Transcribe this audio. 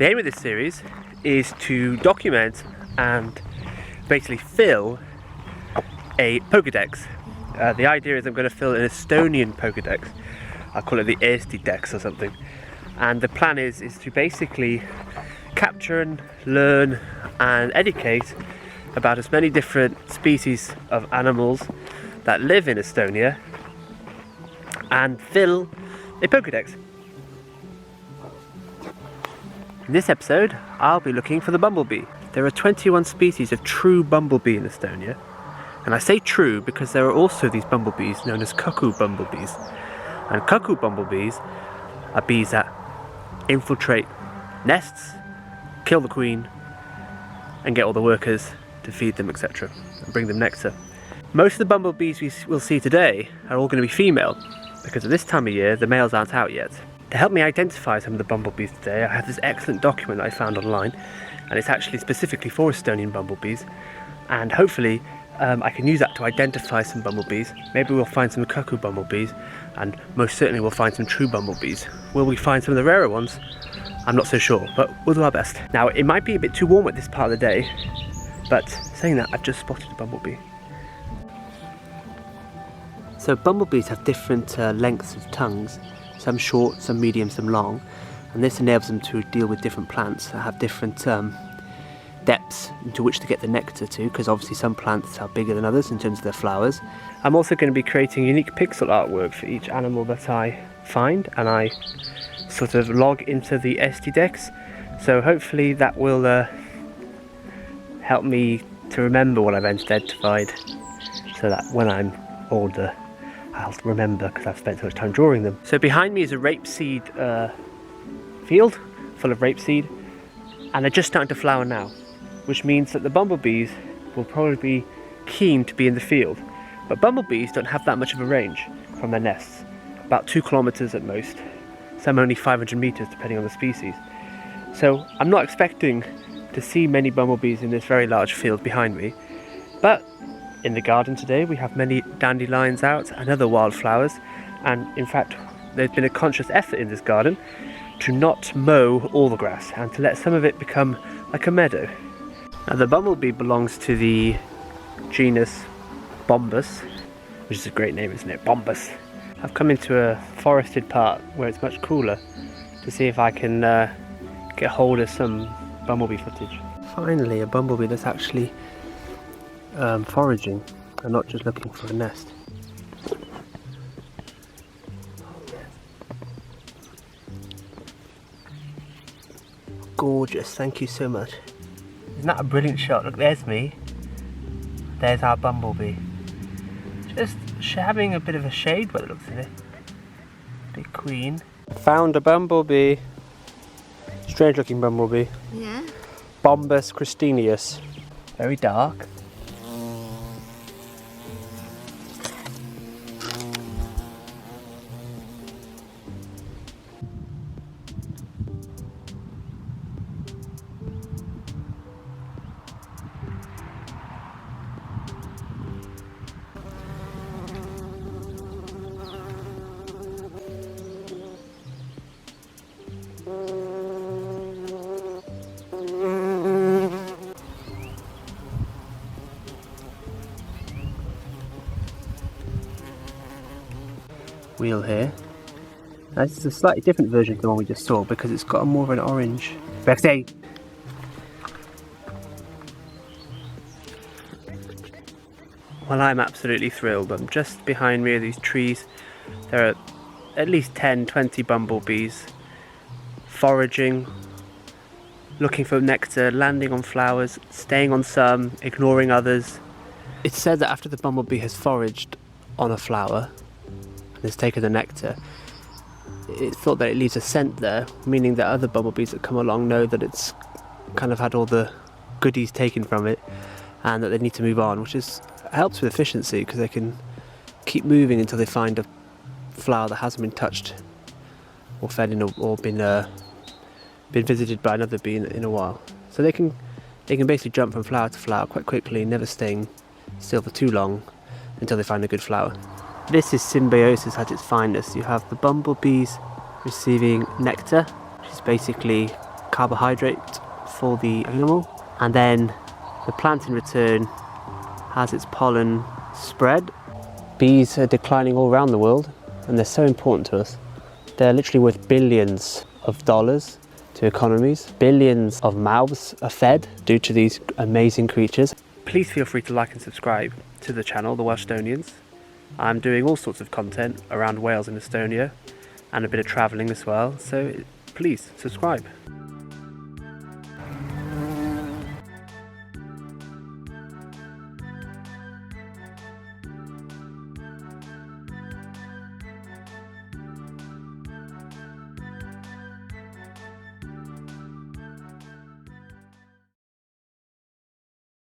The aim of this series is to document and basically fill a Pokedex. The idea is I'm going to fill an Estonian Pokedex. I'll call it the Dex or something. And the plan is to basically capture and learn and educate about as many different species of animals that live in Estonia and fill a Pokedex. In this episode, I'll be looking for the bumblebee. There are 21 species of true bumblebee in Estonia. And I say true because there are also these bumblebees known as cuckoo bumblebees. And cuckoo bumblebees are bees that infiltrate nests, kill the queen, and get all the workers to feed them, etc. and bring them nectar. Most of the bumblebees we will see today are all going to be female, because at this time of year the males aren't out yet. To help me identify some of the bumblebees today, I have this excellent document that I found online, and it's actually specifically for Estonian bumblebees, and hopefully I can use that to identify some bumblebees. Maybe we'll find some cuckoo bumblebees, and most certainly we'll find some true bumblebees. Will we find some of the rarer ones? I'm not so sure, but we'll do our best. Now, it might be a bit too warm at this part of the day, but saying that, I've just spotted a bumblebee. So bumblebees have different lengths of tongues, some short, some medium, some long, and this enables them to deal with different plants that have different depths into which to get the nectar to, because obviously some plants are bigger than others in terms of their flowers. I'm also going to be creating unique pixel artwork for each animal that I find, and I sort of log into the Dex, so hopefully that will help me to remember what I've identified, so that when I'm older I'll remember, because I've spent so much time drawing them. So behind me is a rapeseed field full of rapeseed, and they're just starting to flower now, which means that the bumblebees will probably be keen to be in the field. But bumblebees don't have that much of a range from their nests, about 2 kilometers at most, some only 500 meters depending on the species. So I'm not expecting to see many bumblebees in this very large field behind me, but in the garden today we have many dandelions out and other wildflowers, and in fact there's been a conscious effort in this garden to not mow all the grass and to let some of it become like a meadow. Now, the bumblebee belongs to the genus Bombus, which is a great name, isn't it? Bombus. I've come into a forested part where it's much cooler to see if I can get hold of some bumblebee footage. Finally, a bumblebee that's actually foraging and not just looking for a nest. Gorgeous, thank you so much. Isn't that a brilliant shot? Look, there's me. There's our bumblebee. Just having a bit of a shade by the looks of it. Big queen. Found a bumblebee. Strange looking bumblebee. Yeah. Bombus christinius. Very dark. Wheel here. Now, this is a slightly different version of the one we just saw because it's got a more of an orange. Bexy! Well, I'm absolutely thrilled. Just behind me are these trees. There are at least 10-20 bumblebees foraging, looking for nectar, landing on flowers, staying on some, ignoring others. It's said that after the bumblebee has foraged on a flower and has taken the nectar, it's thought that it leaves a scent there, meaning that other bumblebees that come along know that it's kind of had all the goodies taken from it and that they need to move on, which helps with efficiency because they can keep moving until they find a flower that hasn't been touched or fed in or been visited by another bee in a while. So they can basically jump from flower to flower quite quickly, never staying still for too long until they find a good flower. This is symbiosis at its finest. You have the bumblebees receiving nectar, which is basically carbohydrate for the animal, and then the plant in return has its pollen spread. Bees are declining all around the world, and they're so important to us. They're literally worth billions of dollars to economies. Billions of mouths are fed due to these amazing creatures. Please feel free to like and subscribe to the channel, The Welsh Estonians. I'm doing all sorts of content around Wales and Estonia, and a bit of travelling as well, so please subscribe.